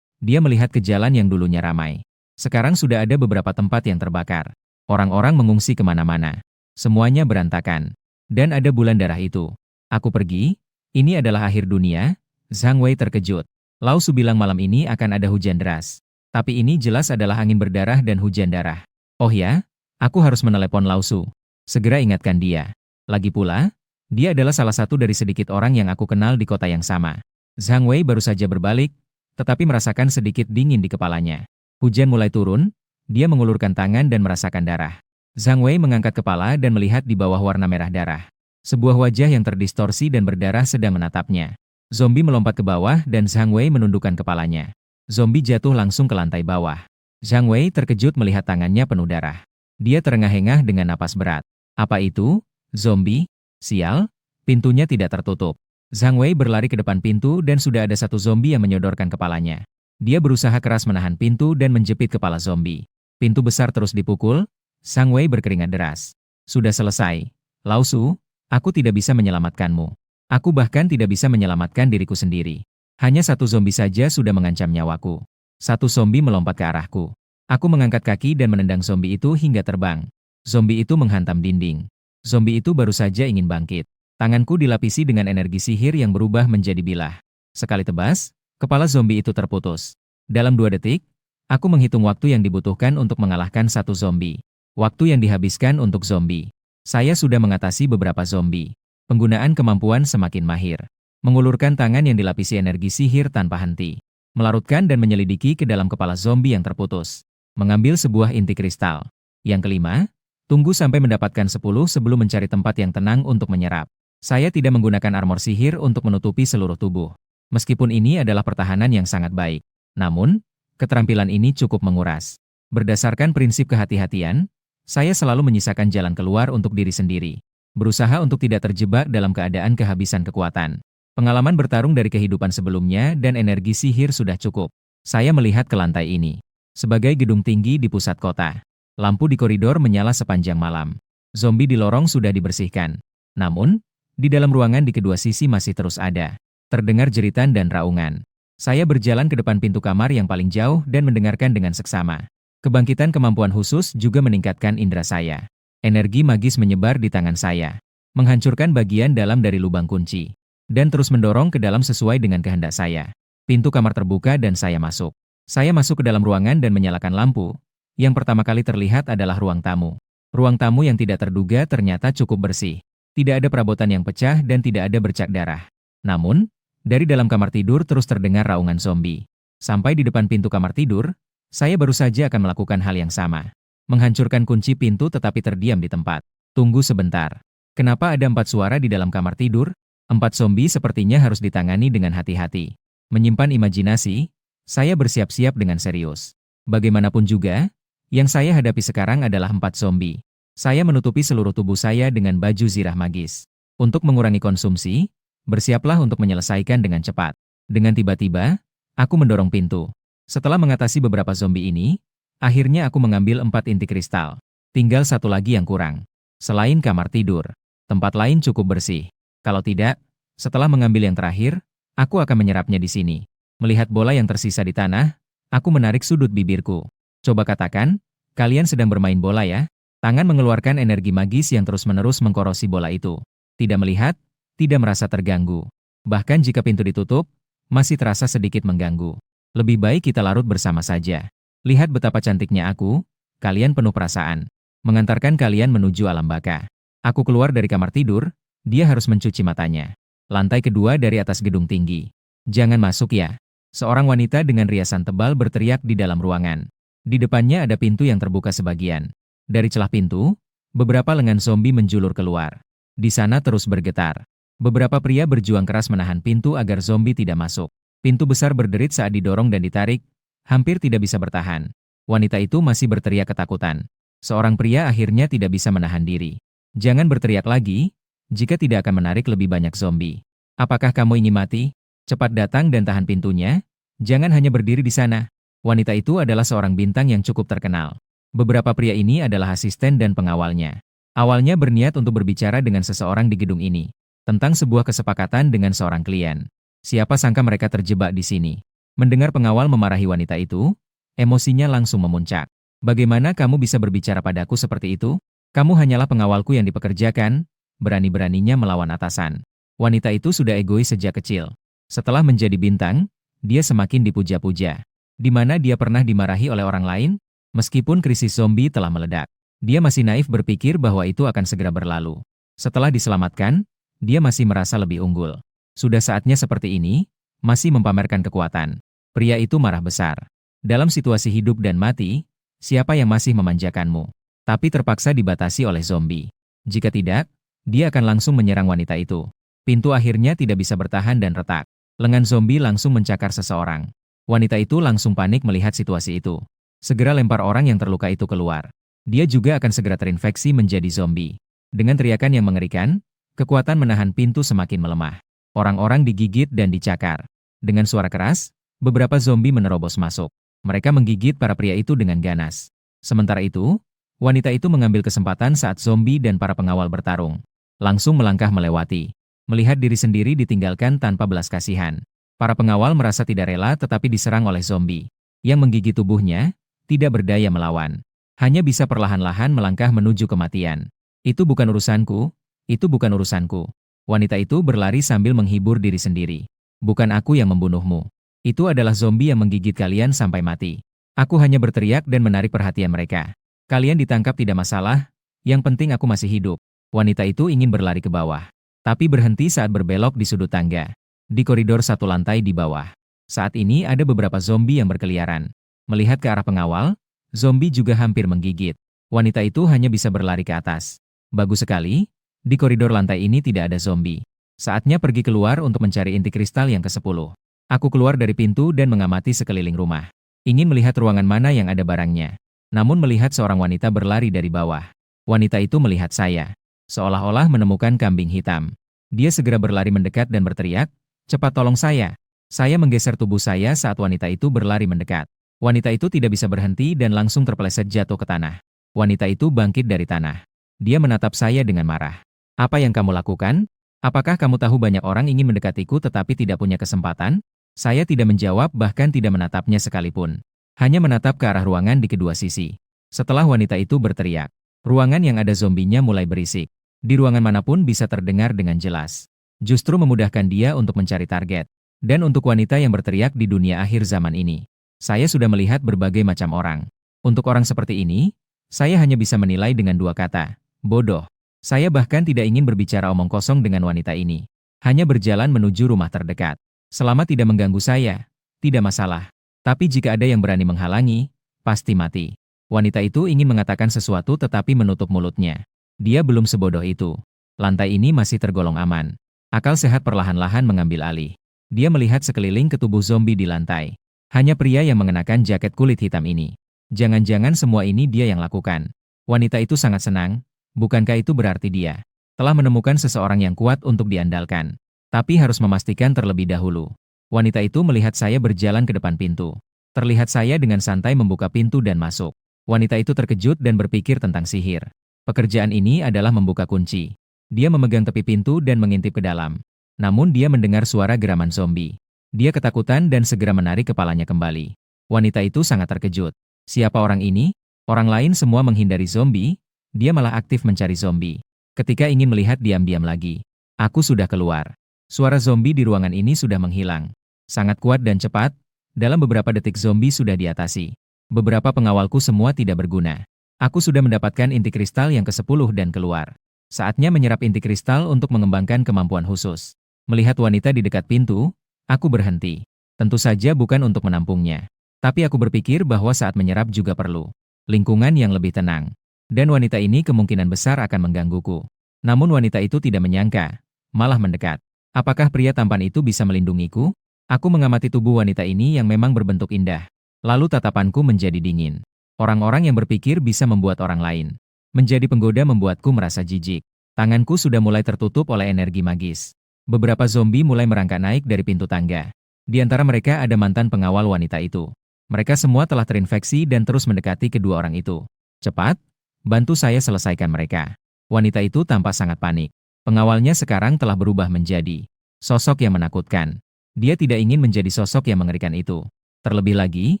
Speaker 1: Dia melihat ke jalan yang dulunya ramai. Sekarang sudah ada beberapa tempat yang terbakar. Orang-orang mengungsi kemana-mana. Semuanya berantakan. Dan ada bulan darah itu. Aku pergi, ini adalah akhir dunia. Zhang Wei terkejut. Lao Su bilang malam ini akan ada hujan deras. Tapi ini jelas adalah angin berdarah dan hujan darah. Oh ya, aku harus menelepon Lao Su. Segera ingatkan dia. Lagi pula, dia adalah salah satu dari sedikit orang yang aku kenal di kota yang sama. Zhang Wei baru saja berbalik, tetapi merasakan sedikit dingin di kepalanya. Hujan mulai turun, dia mengulurkan tangan dan merasakan darah. Zhang Wei mengangkat kepala dan melihat di bawah warna merah darah. Sebuah wajah yang terdistorsi dan berdarah sedang menatapnya. Zombie melompat ke bawah dan Zhang Wei menundukkan kepalanya. Zombie jatuh langsung ke lantai bawah. Zhang Wei terkejut melihat tangannya penuh darah. Dia terengah-engah dengan napas berat. Apa itu? Zombie? Sial, pintunya tidak tertutup. Zhang Wei berlari ke depan pintu dan sudah ada satu zombie yang menyodorkan kepalanya. Dia berusaha keras menahan pintu dan menjepit kepala zombie. Pintu besar terus dipukul. Zhang Wei berkeringat deras. Sudah selesai. Lao Su, aku tidak bisa menyelamatkanmu. Aku bahkan tidak bisa menyelamatkan diriku sendiri. Hanya satu zombie saja sudah mengancam nyawaku. Satu zombie melompat ke arahku. Aku mengangkat kaki dan menendang zombie itu hingga terbang. Zombie itu menghantam dinding. Zombie itu baru saja ingin bangkit. Tanganku dilapisi dengan energi sihir yang berubah menjadi bilah. Sekali tebas, kepala zombie itu terputus. Dalam 2 detik, aku menghitung waktu yang dibutuhkan untuk mengalahkan satu zombie. Waktu yang dihabiskan untuk zombie. Saya sudah mengatasi beberapa zombie. Penggunaan kemampuan semakin mahir. Mengulurkan tangan yang dilapisi energi sihir tanpa henti. Melarutkan dan menyelidiki ke dalam kepala zombie yang terputus. Mengambil sebuah inti kristal. Yang kelima, tunggu sampai mendapatkan 10 sebelum mencari tempat yang tenang untuk menyerap. Saya tidak menggunakan armor sihir untuk menutupi seluruh tubuh. Meskipun ini adalah pertahanan yang sangat baik. Namun, keterampilan ini cukup menguras. Berdasarkan prinsip kehati-hatian, saya selalu menyisakan jalan keluar untuk diri sendiri. Berusaha untuk tidak terjebak dalam keadaan kehabisan kekuatan. Pengalaman bertarung dari kehidupan sebelumnya dan energi sihir sudah cukup. Saya melihat ke lantai ini. Sebagai gedung tinggi di pusat kota. Lampu di koridor menyala sepanjang malam. Zombie di lorong sudah dibersihkan. Namun, di dalam ruangan di kedua sisi masih terus ada. Terdengar jeritan dan raungan. Saya berjalan ke depan pintu kamar yang paling jauh dan mendengarkan dengan seksama. Kebangkitan kemampuan khusus juga meningkatkan indera saya. Energi magis menyebar di tangan saya, menghancurkan bagian dalam dari lubang kunci, dan terus mendorong ke dalam sesuai dengan kehendak saya. Pintu kamar terbuka dan saya masuk. Saya masuk ke dalam ruangan dan menyalakan lampu. Yang pertama kali terlihat adalah ruang tamu. Ruang tamu yang tidak terduga ternyata cukup bersih. Tidak ada perabotan yang pecah dan tidak ada bercak darah. Namun, dari dalam kamar tidur terus terdengar raungan zombie. Sampai di depan pintu kamar tidur, saya baru saja akan melakukan hal yang sama. Menghancurkan kunci pintu tetapi terdiam di tempat. Tunggu sebentar. Kenapa ada 4 suara di dalam kamar tidur? 4 zombie sepertinya harus ditangani dengan hati-hati. Menyimpan imajinasi, saya bersiap-siap dengan serius. Bagaimanapun juga, yang saya hadapi sekarang adalah 4 zombie. Saya menutupi seluruh tubuh saya dengan baju zirah magis. Untuk mengurangi konsumsi, bersiaplah untuk menyelesaikan dengan cepat. Dengan tiba-tiba, aku mendorong pintu. Setelah mengatasi beberapa zombie ini, akhirnya aku mengambil 4 inti kristal. Tinggal satu lagi yang kurang. Selain kamar tidur, tempat lain cukup bersih. Kalau tidak, setelah mengambil yang terakhir, aku akan menyerapnya di sini. Melihat bola yang tersisa di tanah, aku menarik sudut bibirku. Coba katakan, kalian sedang bermain bola ya? Tangan mengeluarkan energi magis yang terus-menerus mengkorosi bola itu. Tidak melihat, tidak merasa terganggu. Bahkan jika pintu ditutup, masih terasa sedikit mengganggu. Lebih baik kita larut bersama saja. Lihat betapa cantiknya aku, kalian penuh perasaan. Mengantarkan kalian menuju alam baka. Aku keluar dari kamar tidur, dia harus mencuci matanya. Lantai kedua dari atas gedung tinggi. Jangan masuk ya. Seorang wanita dengan riasan tebal berteriak di dalam ruangan. Di depannya ada pintu yang terbuka sebagian. Dari celah pintu, beberapa lengan zombie menjulur keluar. Di sana terus bergetar. Beberapa pria berjuang keras menahan pintu agar zombie tidak masuk. Pintu besar berderit saat didorong dan ditarik, hampir tidak bisa bertahan. Wanita itu masih berteriak ketakutan. Seorang pria akhirnya tidak bisa menahan diri. Jangan berteriak lagi, jika tidak akan menarik lebih banyak zombie. Apakah kamu ingin mati? Cepat datang dan tahan pintunya, jangan hanya berdiri di sana. Wanita itu adalah seorang bintang yang cukup terkenal. Beberapa pria ini adalah asisten dan pengawalnya. Awalnya berniat untuk berbicara dengan seseorang di gedung ini, tentang sebuah kesepakatan dengan seorang klien. Siapa sangka mereka terjebak di sini. Mendengar pengawal memarahi wanita itu, emosinya langsung memuncak. Bagaimana kamu bisa berbicara padaku seperti itu? Kamu hanyalah pengawalku yang dipekerjakan, berani-beraninya melawan atasan. Wanita itu sudah egois sejak kecil. Setelah menjadi bintang, dia semakin dipuja-puja. Di mana dia pernah dimarahi oleh orang lain, meskipun krisis zombie telah meledak. Dia masih naif berpikir bahwa itu akan segera berlalu. Setelah diselamatkan, dia masih merasa lebih unggul. Sudah saatnya seperti ini, masih mempamerkan kekuatan. Pria itu marah besar. Dalam situasi hidup dan mati, siapa yang masih memanjakanmu? Tapi terpaksa dibatasi oleh zombie. Jika tidak, dia akan langsung menyerang wanita itu. Pintu akhirnya tidak bisa bertahan dan retak. Lengan zombie langsung mencakar seseorang. Wanita itu langsung panik melihat situasi itu. Segera lempar orang yang terluka itu keluar. Dia juga akan segera terinfeksi menjadi zombie. Dengan teriakan yang mengerikan, kekuatan menahan pintu semakin melemah. Orang-orang digigit dan dicakar. Dengan suara keras, beberapa zombie menerobos masuk. Mereka menggigit para pria itu dengan ganas. Sementara itu, wanita itu mengambil kesempatan saat zombie dan para pengawal bertarung. Langsung melangkah melewati. Melihat diri sendiri ditinggalkan tanpa belas kasihan. Para pengawal merasa tidak rela tetapi diserang oleh zombie. Yang menggigit tubuhnya, tidak berdaya melawan. Hanya bisa perlahan-lahan melangkah menuju kematian. Itu bukan urusanku, itu bukan urusanku. Wanita itu berlari sambil menghibur diri sendiri. Bukan aku yang membunuhmu. Itu adalah zombie yang menggigit kalian sampai mati. Aku hanya berteriak dan menarik perhatian mereka. Kalian ditangkap tidak masalah, yang penting aku masih hidup. Wanita itu ingin berlari ke bawah. Tapi berhenti saat berbelok di sudut tangga. Di koridor satu lantai di bawah. Saat ini ada beberapa zombie yang berkeliaran. Melihat ke arah pengawal, zombie juga hampir menggigit. Wanita itu hanya bisa berlari ke atas. Bagus sekali, di koridor lantai ini tidak ada zombie. Saatnya pergi keluar untuk mencari inti kristal yang ke-10. Aku keluar dari pintu dan mengamati sekeliling rumah. Ingin melihat ruangan mana yang ada barangnya. Namun melihat seorang wanita berlari dari bawah. Wanita itu melihat saya. Seolah-olah menemukan kambing hitam. Dia segera berlari mendekat dan berteriak, "Cepat tolong saya." Saya menggeser tubuh saya saat wanita itu berlari mendekat. Wanita itu tidak bisa berhenti dan langsung terpeleset jatuh ke tanah. Wanita itu bangkit dari tanah. Dia menatap saya dengan marah. "Apa yang kamu lakukan? Apakah kamu tahu banyak orang ingin mendekatiku tetapi tidak punya kesempatan?" Saya tidak menjawab bahkan tidak menatapnya sekalipun. Hanya menatap ke arah ruangan di kedua sisi. Setelah wanita itu berteriak, ruangan yang ada zombinya mulai berisik. Di ruangan manapun bisa terdengar dengan jelas. Justru memudahkan dia untuk mencari target. Dan untuk wanita yang berteriak di dunia akhir zaman ini. Saya sudah melihat berbagai macam orang. Untuk orang seperti ini, saya hanya bisa menilai dengan dua kata, bodoh. Saya bahkan tidak ingin berbicara omong kosong dengan wanita ini. Hanya berjalan menuju rumah terdekat. Selama tidak mengganggu saya, tidak masalah. Tapi jika ada yang berani menghalangi, pasti mati. Wanita itu ingin mengatakan sesuatu tetapi menutup mulutnya. Dia belum sebodoh itu. Lantai ini masih tergolong aman. Akal sehat perlahan-lahan mengambil alih. Dia melihat sekeliling ke tubuh zombie di lantai. Hanya pria yang mengenakan jaket kulit hitam ini. Jangan-jangan semua ini dia yang lakukan. Wanita itu sangat senang, bukankah itu berarti dia telah menemukan seseorang yang kuat untuk diandalkan. Tapi harus memastikan terlebih dahulu. Wanita itu melihat saya berjalan ke depan pintu. Terlihat saya dengan santai membuka pintu dan masuk. Wanita itu terkejut dan berpikir tentang sihir. Pekerjaan ini adalah membuka kunci. Dia memegang tepi pintu dan mengintip ke dalam. Namun dia mendengar suara geraman zombie. Dia ketakutan dan segera menarik kepalanya kembali. Wanita itu sangat terkejut. Siapa orang ini? Orang lain semua menghindari zombie, dia malah aktif mencari zombie. Ketika ingin melihat diam-diam lagi. Aku sudah keluar. Suara zombie di ruangan ini sudah menghilang. Sangat kuat dan cepat, dalam beberapa detik zombie sudah diatasi. Beberapa pengawalku semua tidak berguna. Aku sudah mendapatkan inti kristal yang ke-10 dan keluar. Saatnya menyerap inti kristal untuk mengembangkan kemampuan khusus. Melihat wanita di dekat pintu, aku berhenti. Tentu saja bukan untuk menampungnya. Tapi aku berpikir bahwa saat menyerap juga perlu lingkungan yang lebih tenang. Dan wanita ini kemungkinan besar akan menggangguku. Namun wanita itu tidak menyangka, malah mendekat. Apakah pria tampan itu bisa melindungiku? Aku mengamati tubuh wanita ini yang memang berbentuk indah. Lalu tatapanku menjadi dingin. Orang-orang yang berpikir bisa membuat orang lain menjadi penggoda membuatku merasa jijik. Tanganku sudah mulai tertutup oleh energi magis. Beberapa zombie mulai merangkak naik dari pintu tangga. Di antara mereka ada mantan pengawal wanita itu. Mereka semua telah terinfeksi dan terus mendekati kedua orang itu. Cepat, bantu saya selesaikan mereka. Wanita itu tampak sangat panik. Pengawalnya sekarang telah berubah menjadi sosok yang menakutkan. Dia tidak ingin menjadi sosok yang mengerikan itu. Terlebih lagi,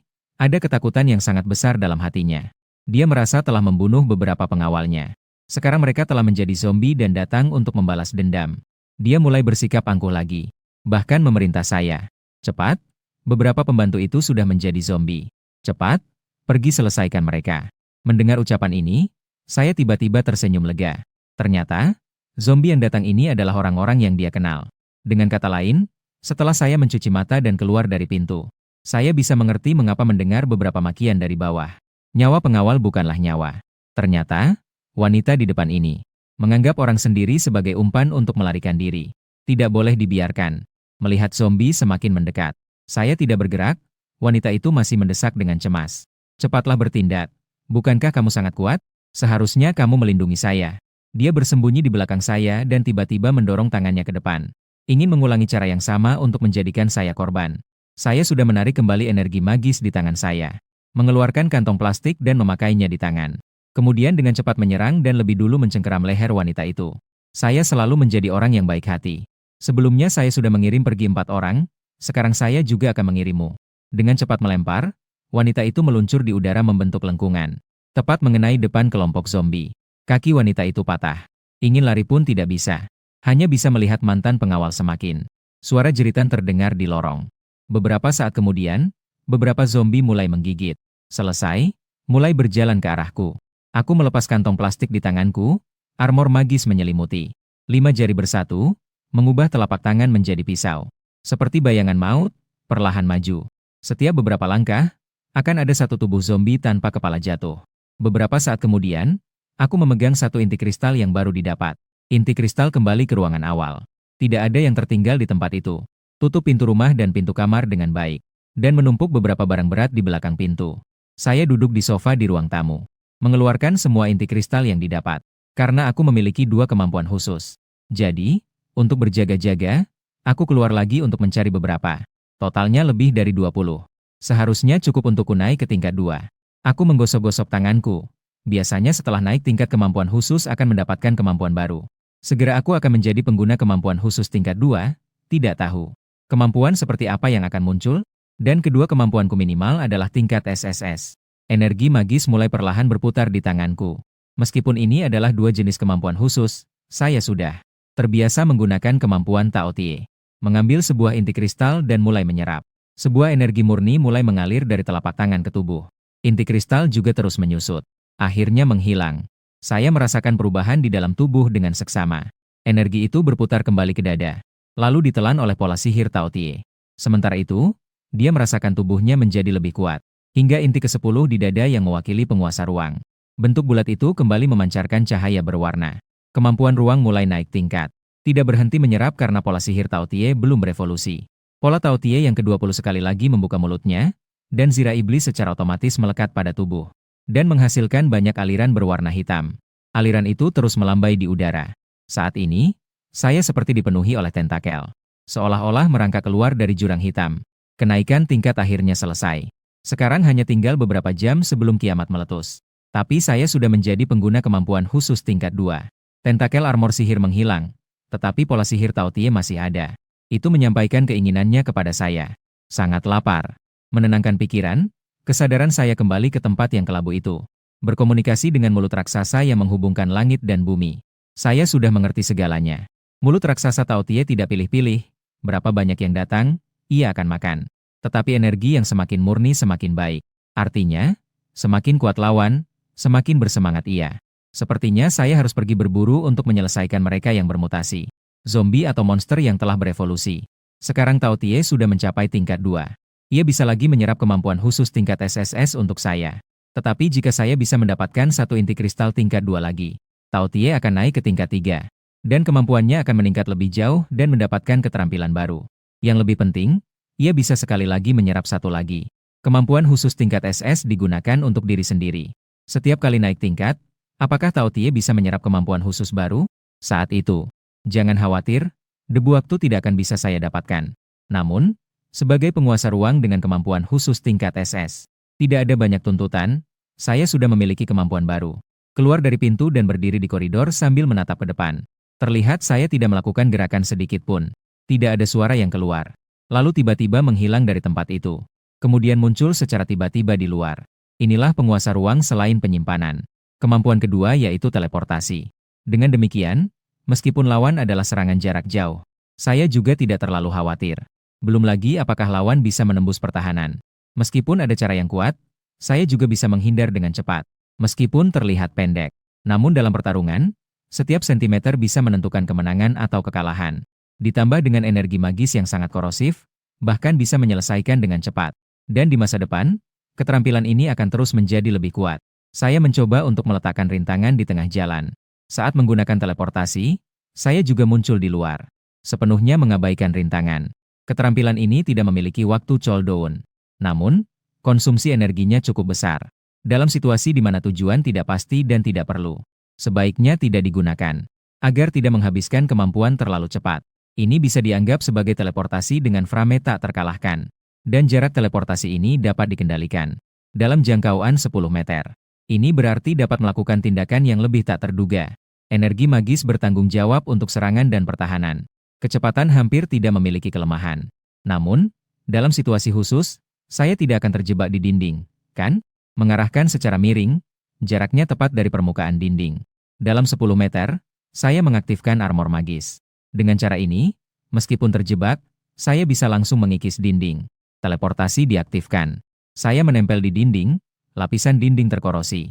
Speaker 1: ada ketakutan yang sangat besar dalam hatinya. Dia merasa telah membunuh beberapa pengawalnya. Sekarang mereka telah menjadi zombie dan datang untuk membalas dendam. Dia mulai bersikap angkuh lagi. Bahkan memerintah saya. Cepat, beberapa pembantu itu sudah menjadi zombie. Cepat, pergi selesaikan mereka. Mendengar ucapan ini, saya tiba-tiba tersenyum lega. Ternyata, zombie yang datang ini adalah orang-orang yang dia kenal. Dengan kata lain, setelah saya mencuci mata dan keluar dari pintu, saya bisa mengerti mengapa mendengar beberapa makian dari bawah. Nyawa pengawal bukanlah nyawa. Ternyata, wanita di depan ini menganggap orang sendiri sebagai umpan untuk melarikan diri. Tidak boleh dibiarkan. Melihat zombie semakin mendekat, saya tidak bergerak. Wanita itu masih mendesak dengan cemas. Cepatlah bertindak. Bukankah kamu sangat kuat? Seharusnya kamu melindungi saya. Dia bersembunyi di belakang saya dan tiba-tiba mendorong tangannya ke depan. Ingin mengulangi cara yang sama untuk menjadikan saya korban. Saya sudah menarik kembali energi magis di tangan saya. Mengeluarkan kantong plastik dan memakainya di tangan. Kemudian dengan cepat menyerang dan lebih dulu mencengkeram leher wanita itu. Saya selalu menjadi orang yang baik hati. Sebelumnya saya sudah mengirim pergi 4 orang, sekarang saya juga akan mengirimmu. Dengan cepat melempar, wanita itu meluncur di udara membentuk lengkungan. Tepat mengenai depan kelompok zombie. Kaki wanita itu patah. Ingin lari pun tidak bisa. Hanya bisa melihat mantan pengawal semakin. Suara jeritan terdengar di lorong. Beberapa saat kemudian, beberapa zombie mulai menggigit. Selesai, mulai berjalan ke arahku. Aku melepas kantong plastik di tanganku, armor magis menyelimuti. 5 jari bersatu, mengubah telapak tangan menjadi pisau. Seperti bayangan maut, perlahan maju. Setiap beberapa langkah, akan ada satu tubuh zombie tanpa kepala jatuh. Beberapa saat kemudian, aku memegang satu inti kristal yang baru didapat. Inti kristal kembali ke ruangan awal. Tidak ada yang tertinggal di tempat itu. Tutup pintu rumah dan pintu kamar dengan baik. Dan menumpuk beberapa barang berat di belakang pintu. Saya duduk di sofa di ruang tamu. Mengeluarkan semua inti kristal yang didapat. Karena aku memiliki 2 kemampuan khusus. Jadi, untuk berjaga-jaga, aku keluar lagi untuk mencari beberapa. Totalnya lebih dari 20. Seharusnya cukup untukku naik ke tingkat 2. Aku menggosok-gosok tanganku. Biasanya setelah naik tingkat kemampuan khusus akan mendapatkan kemampuan baru. Segera aku akan menjadi pengguna kemampuan khusus tingkat 2, tidak tahu. Kemampuan seperti apa yang akan muncul? Dan kedua kemampuanku minimal adalah tingkat SSS. Energi magis mulai perlahan berputar di tanganku. Meskipun ini adalah 2 jenis kemampuan khusus, saya sudah terbiasa menggunakan kemampuan Tao Tie. Mengambil sebuah inti kristal dan mulai menyerap. Sebuah energi murni mulai mengalir dari telapak tangan ke tubuh. Inti kristal juga terus menyusut. Akhirnya menghilang. Saya merasakan perubahan di dalam tubuh dengan seksama. Energi itu berputar kembali ke dada. Lalu ditelan oleh pola sihir Tao Tie. Sementara itu, dia merasakan tubuhnya menjadi lebih kuat. Hingga inti ke-10 di dada yang mewakili penguasa ruang. Bentuk bulat itu kembali memancarkan cahaya berwarna. Kemampuan ruang mulai naik tingkat. Tidak berhenti menyerap karena pola sihir Tao Tie belum berevolusi. Pola Tao Tie yang ke-20 sekali lagi membuka mulutnya, dan zira iblis secara otomatis melekat pada tubuh. Dan menghasilkan banyak aliran berwarna hitam. Aliran itu terus melambai di udara. Saat ini, saya seperti dipenuhi oleh tentakel. Seolah-olah merangkak keluar dari jurang hitam. Kenaikan tingkat akhirnya selesai. Sekarang hanya tinggal beberapa jam sebelum kiamat meletus. Tapi saya sudah menjadi pengguna kemampuan khusus tingkat 2. Tentakel armor sihir menghilang, tetapi pola sihir Tao Tie masih ada. Itu menyampaikan keinginannya kepada saya. Sangat lapar. Menenangkan pikiran, kesadaran saya kembali ke tempat yang kelabu itu. Berkomunikasi dengan mulut raksasa yang menghubungkan langit dan bumi. Saya sudah mengerti segalanya. Mulut raksasa Tao Tie tidak pilih-pilih. Berapa banyak yang datang, ia akan makan. Tetapi energi yang semakin murni semakin baik. Artinya, semakin kuat lawan, semakin bersemangat ia. Sepertinya saya harus pergi berburu untuk menyelesaikan mereka yang bermutasi. Zombie atau monster yang telah berevolusi. Sekarang Tao Tie sudah mencapai tingkat 2. Ia bisa lagi menyerap kemampuan khusus tingkat SSS untuk saya. Tetapi jika saya bisa mendapatkan satu inti kristal tingkat 2 lagi, Tao Tie akan naik ke tingkat 3. Dan kemampuannya akan meningkat lebih jauh dan mendapatkan keterampilan baru. Yang lebih penting, ia bisa sekali lagi menyerap satu lagi. Kemampuan khusus tingkat SS digunakan untuk diri sendiri. Setiap kali naik tingkat, apakah Tao Tie bisa menyerap kemampuan khusus baru? Saat itu, jangan khawatir, debu waktu tidak akan bisa saya dapatkan. Namun, sebagai penguasa ruang dengan kemampuan khusus tingkat SS, tidak ada banyak tuntutan, saya sudah memiliki kemampuan baru. Keluar dari pintu dan berdiri di koridor sambil menatap ke depan. Terlihat saya tidak melakukan gerakan sedikit pun. Tidak ada suara yang keluar. Lalu tiba-tiba menghilang dari tempat itu. Kemudian muncul secara tiba-tiba di luar. Inilah penguasa ruang selain penyimpanan. Kemampuan kedua yaitu teleportasi. Dengan demikian, meskipun lawan adalah serangan jarak jauh, saya juga tidak terlalu khawatir. Belum lagi apakah lawan bisa menembus pertahanan. Meskipun ada cara yang kuat, saya juga bisa menghindar dengan cepat. Meskipun terlihat pendek. Namun dalam pertarungan, setiap sentimeter bisa menentukan kemenangan atau kekalahan. Ditambah dengan energi magis yang sangat korosif, bahkan bisa menyelesaikan dengan cepat. Dan di masa depan, keterampilan ini akan terus menjadi lebih kuat. Saya mencoba untuk meletakkan rintangan di tengah jalan. Saat menggunakan teleportasi, saya juga muncul di luar, sepenuhnya mengabaikan rintangan. Keterampilan ini tidak memiliki waktu cooldown. Namun, konsumsi energinya cukup besar. Dalam situasi di mana tujuan tidak pasti dan tidak perlu, sebaiknya tidak digunakan, agar tidak menghabiskan kemampuan terlalu cepat. Ini bisa dianggap sebagai teleportasi dengan frame tak terkalahkan. Dan jarak teleportasi ini dapat dikendalikan dalam jangkauan 10 meter. Ini berarti dapat melakukan tindakan yang lebih tak terduga. Energi magis bertanggung jawab untuk serangan dan pertahanan. Kecepatan hampir tidak memiliki kelemahan. Namun, dalam situasi khusus, saya tidak akan terjebak di dinding, kan? Mengarahkan secara miring, jaraknya tepat dari permukaan dinding. Dalam 10 meter, saya mengaktifkan armor magis. Dengan cara ini, meskipun terjebak, saya bisa langsung mengikis dinding. Teleportasi diaktifkan. Saya menempel di dinding, lapisan dinding terkorosi.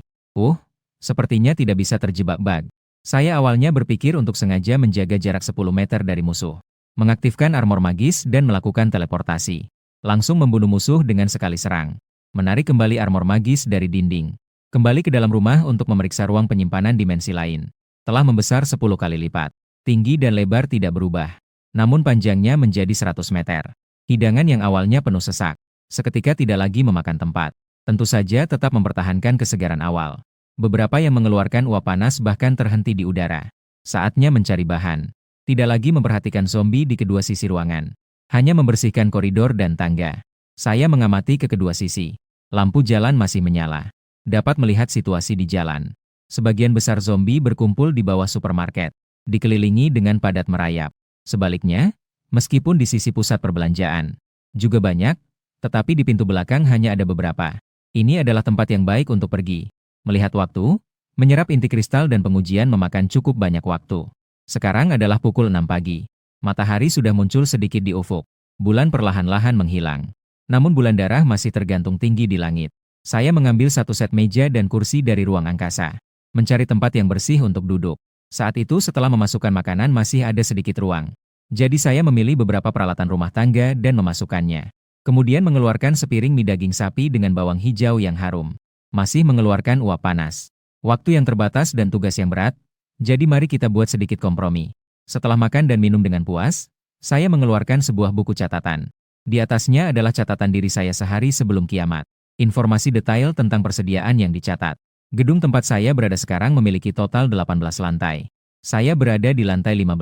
Speaker 1: Sepertinya tidak bisa terjebak bug. Saya awalnya berpikir untuk sengaja menjaga jarak 10 meter dari musuh. Mengaktifkan armor magis dan melakukan teleportasi. Langsung membunuh musuh dengan sekali serang. Menarik kembali armor magis dari dinding. Kembali ke dalam rumah untuk memeriksa ruang penyimpanan dimensi lain. Telah membesar 10 kali lipat. Tinggi dan lebar tidak berubah. Namun panjangnya menjadi 100 meter. Hidangan yang awalnya penuh sesak, seketika tidak lagi memakan tempat. Tentu saja tetap mempertahankan kesegaran awal. Beberapa yang mengeluarkan uap panas bahkan terhenti di udara. Saatnya mencari bahan. Tidak lagi memperhatikan zombie di kedua sisi ruangan. Hanya membersihkan koridor dan tangga. Saya mengamati ke kedua sisi. Lampu jalan masih menyala. Dapat melihat situasi di jalan. Sebagian besar zombie berkumpul di bawah supermarket. Dikelilingi dengan padat merayap. Sebaliknya, meskipun di sisi pusat perbelanjaan juga banyak, tetapi di pintu belakang hanya ada beberapa. Ini adalah tempat yang baik untuk pergi. Melihat waktu, menyerap inti kristal dan pengujian memakan cukup banyak waktu. Sekarang adalah pukul 6 pagi. Matahari sudah muncul sedikit di ufuk. Bulan perlahan-lahan menghilang. Namun bulan darah masih tergantung tinggi di langit. Saya mengambil satu set meja dan kursi dari ruang angkasa. Mencari tempat yang bersih untuk duduk. Saat itu setelah memasukkan makanan masih ada sedikit ruang. Jadi saya memilih beberapa peralatan rumah tangga dan memasukkannya. Kemudian mengeluarkan sepiring mie daging sapi dengan bawang hijau yang harum. Masih mengeluarkan uap panas. Waktu yang terbatas dan tugas yang berat, jadi mari kita buat sedikit kompromi. Setelah makan dan minum dengan puas, saya mengeluarkan sebuah buku catatan. Di atasnya adalah catatan diri saya sehari sebelum kiamat. Informasi detail tentang persediaan yang dicatat. Gedung tempat saya berada sekarang memiliki total 18 lantai. Saya berada di lantai 15.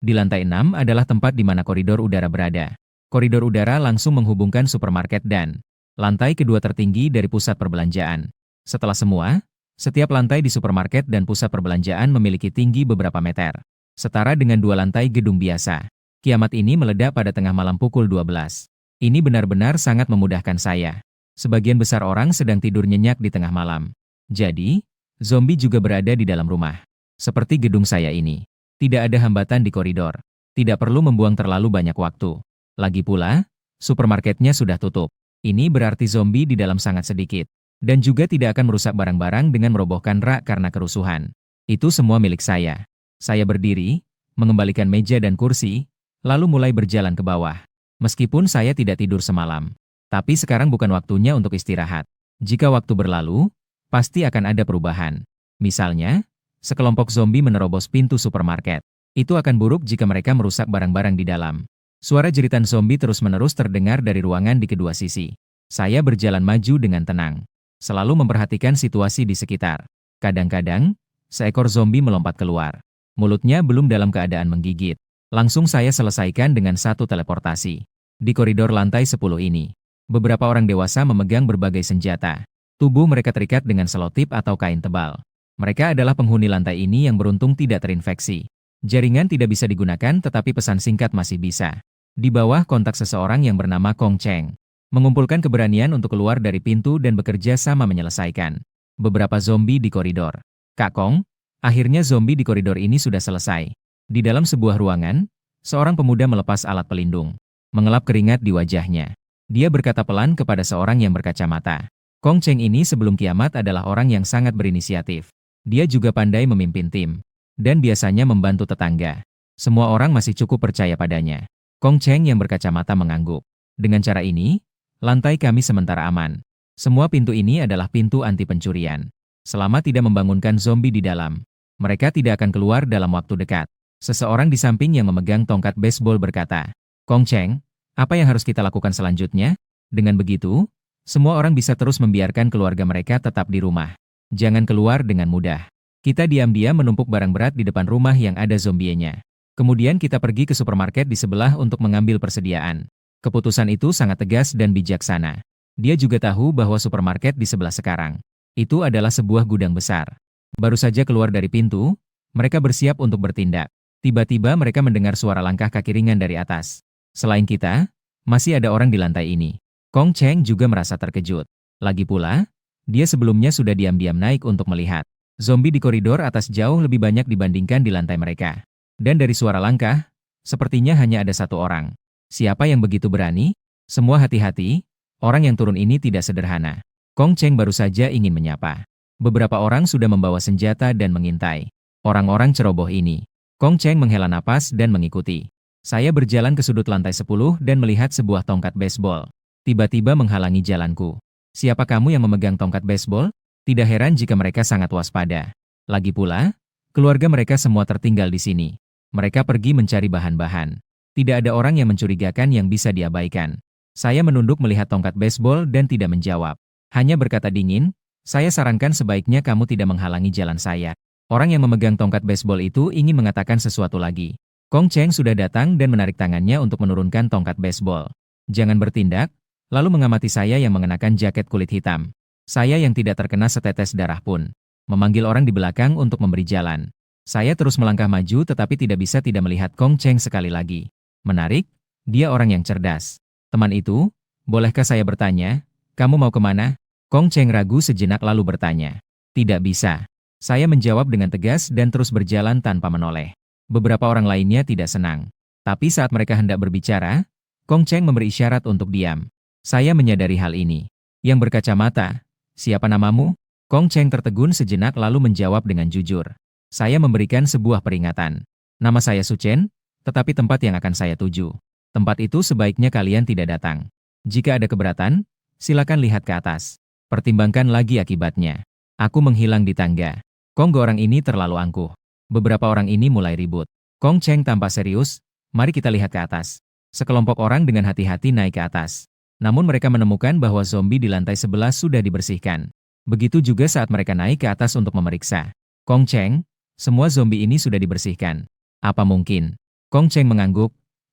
Speaker 1: Di lantai 6 adalah tempat di mana koridor udara berada. Koridor udara langsung menghubungkan supermarket dan lantai kedua tertinggi dari pusat perbelanjaan. Setelah semua, setiap lantai di supermarket dan pusat perbelanjaan memiliki tinggi beberapa meter. Setara dengan 2 lantai gedung biasa. Kiamat ini meledak pada tengah malam pukul 12. Ini benar-benar sangat memudahkan saya. Sebagian besar orang sedang tidur nyenyak di tengah malam. Jadi, zombie juga berada di dalam rumah. Seperti gedung saya ini. Tidak ada hambatan di koridor. Tidak perlu membuang terlalu banyak waktu. Lagi pula, supermarketnya sudah tutup. Ini berarti zombie di dalam sangat sedikit. Dan juga tidak akan merusak barang-barang dengan merobohkan rak karena kerusuhan. Itu semua milik saya. Saya berdiri, mengembalikan meja dan kursi, lalu mulai berjalan ke bawah. Meskipun saya tidak tidur semalam. Tapi sekarang bukan waktunya untuk istirahat. Jika waktu berlalu, pasti akan ada perubahan. Misalnya, sekelompok zombie menerobos pintu supermarket. Itu akan buruk jika mereka merusak barang-barang di dalam. Suara jeritan zombie terus-menerus terdengar dari ruangan di kedua sisi. Saya berjalan maju dengan tenang. Selalu memperhatikan situasi di sekitar. Kadang-kadang, seekor zombie melompat keluar. Mulutnya belum dalam keadaan menggigit. Langsung saya selesaikan dengan satu teleportasi. Di koridor lantai 10 ini, beberapa orang dewasa memegang berbagai senjata. Tubuh mereka terikat dengan selotip atau kain tebal. Mereka adalah penghuni lantai ini yang beruntung tidak terinfeksi. Jaringan tidak bisa digunakan tetapi pesan singkat masih bisa. Di bawah kontak seseorang yang bernama Kong Cheng. Mengumpulkan keberanian untuk keluar dari pintu dan bekerja sama menyelesaikan. Beberapa zombie di koridor. Kak Kong, akhirnya zombie di koridor ini sudah selesai. Di dalam sebuah ruangan, seorang pemuda melepas alat pelindung. Mengelap keringat di wajahnya. Dia berkata pelan kepada seorang yang berkacamata. Kong Cheng ini sebelum kiamat adalah orang yang sangat berinisiatif. Dia juga pandai memimpin tim. Dan biasanya membantu tetangga. Semua orang masih cukup percaya padanya. Kong Cheng yang berkacamata mengangguk. Dengan cara ini, lantai kami sementara aman. Semua pintu ini adalah pintu anti pencurian. Selama tidak membangunkan zombie di dalam, mereka tidak akan keluar dalam waktu dekat. Seseorang di samping yang memegang tongkat baseball berkata, Kong Cheng, apa yang harus kita lakukan selanjutnya? Dengan begitu, semua orang bisa terus membiarkan keluarga mereka tetap di rumah. Jangan keluar dengan mudah. Kita diam-diam menumpuk barang berat di depan rumah yang ada zombienya. Kemudian kita pergi ke supermarket di sebelah untuk mengambil persediaan. Keputusan itu sangat tegas dan bijaksana. Dia juga tahu bahwa supermarket di sebelah sekarang. Itu adalah sebuah gudang besar. Baru saja keluar dari pintu, mereka bersiap untuk bertindak. Tiba-tiba mereka mendengar suara langkah kaki ringan dari atas. Selain kita, masih ada orang di lantai ini. Kong Cheng juga merasa terkejut. Lagi pula, dia sebelumnya sudah diam-diam naik untuk melihat. Zombie di koridor atas jauh lebih banyak dibandingkan di lantai mereka. Dan dari suara langkah, sepertinya hanya ada satu orang. Siapa yang begitu berani? Semua hati-hati, orang yang turun ini tidak sederhana. Kong Cheng baru saja ingin menyapa. Beberapa orang sudah membawa senjata dan mengintai. Orang-orang ceroboh ini. Kong Cheng menghela napas dan mengikuti. Saya berjalan ke sudut lantai 10 dan melihat sebuah tongkat baseball. Tiba-tiba menghalangi jalanku. Siapa kamu yang memegang tongkat baseball? Tidak heran jika mereka sangat waspada. Lagi pula, keluarga mereka semua tertinggal di sini. Mereka pergi mencari bahan-bahan. Tidak ada orang yang mencurigakan yang bisa diabaikan. Saya menunduk melihat tongkat baseball dan tidak menjawab. Hanya berkata dingin, saya sarankan sebaiknya kamu tidak menghalangi jalan saya. Orang yang memegang tongkat baseball itu ingin mengatakan sesuatu lagi. Kong Cheng sudah datang dan menarik tangannya untuk menurunkan tongkat baseball. Jangan bertindak, lalu mengamati saya yang mengenakan jaket kulit hitam. Saya yang tidak terkena setetes darah pun. Memanggil orang di belakang untuk memberi jalan. Saya terus melangkah maju tetapi tidak bisa tidak melihat Kong Cheng sekali lagi. Menarik, dia orang yang cerdas. Teman itu, bolehkah saya bertanya, kamu mau kemana? Kong Cheng ragu sejenak lalu bertanya. Tidak bisa. Saya menjawab dengan tegas dan terus berjalan tanpa menoleh. Beberapa orang lainnya tidak senang. Tapi saat mereka hendak berbicara, Kong Cheng memberi isyarat untuk diam. Saya menyadari hal ini. Yang berkacamata, siapa namamu? Kong Cheng tertegun sejenak lalu menjawab dengan jujur. Saya memberikan sebuah peringatan. Nama saya Su Chen, tetapi tempat yang akan saya tuju. Tempat itu sebaiknya kalian tidak datang. Jika ada keberatan, silakan lihat ke atas. Pertimbangkan lagi akibatnya. Aku menghilang di tangga. Kong orang ini terlalu angkuh. Beberapa orang ini mulai ribut. Kong Cheng tampak serius, mari kita lihat ke atas. Sekelompok orang dengan hati-hati naik ke atas. Namun mereka menemukan bahwa zombie di lantai 11 sudah dibersihkan. Begitu juga saat mereka naik ke atas untuk memeriksa. Kong Cheng, semua zombie ini sudah dibersihkan. Apa mungkin? Kong Cheng mengangguk,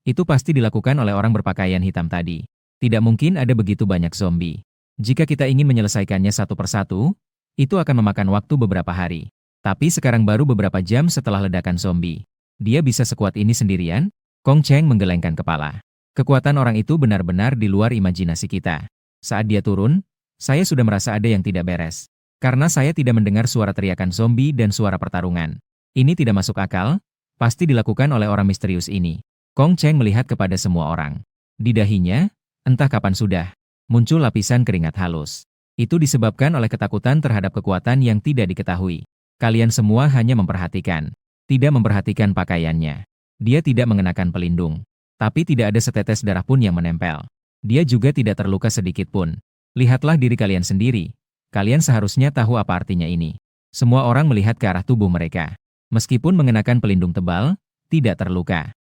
Speaker 1: itu pasti dilakukan oleh orang berpakaian hitam tadi. Tidak mungkin ada begitu banyak zombie. Jika kita ingin menyelesaikannya satu persatu, itu akan memakan waktu beberapa hari. Tapi sekarang baru beberapa jam setelah ledakan zombie. Dia bisa sekuat ini sendirian? Kong Cheng menggelengkan kepala. Kekuatan orang itu benar-benar di luar imajinasi kita. Saat dia turun, saya sudah merasa ada yang tidak beres. Karena saya tidak mendengar suara teriakan zombie dan suara pertarungan. Ini tidak masuk akal. Pasti dilakukan oleh orang misterius ini. Kong Cheng melihat kepada semua orang. Di dahinya, entah kapan sudah, muncul lapisan keringat halus. Itu disebabkan oleh ketakutan terhadap kekuatan yang tidak diketahui. Kalian semua hanya memperhatikan. Tidak memperhatikan pakaiannya. Dia tidak mengenakan pelindung. Tapi tidak ada setetes darah pun yang menempel. Dia juga tidak terluka sedikit pun. Lihatlah diri kalian sendiri. Kalian seharusnya tahu apa artinya ini. Semua orang melihat ke arah tubuh mereka. Meskipun mengenakan pelindung tebal, tidak terluka.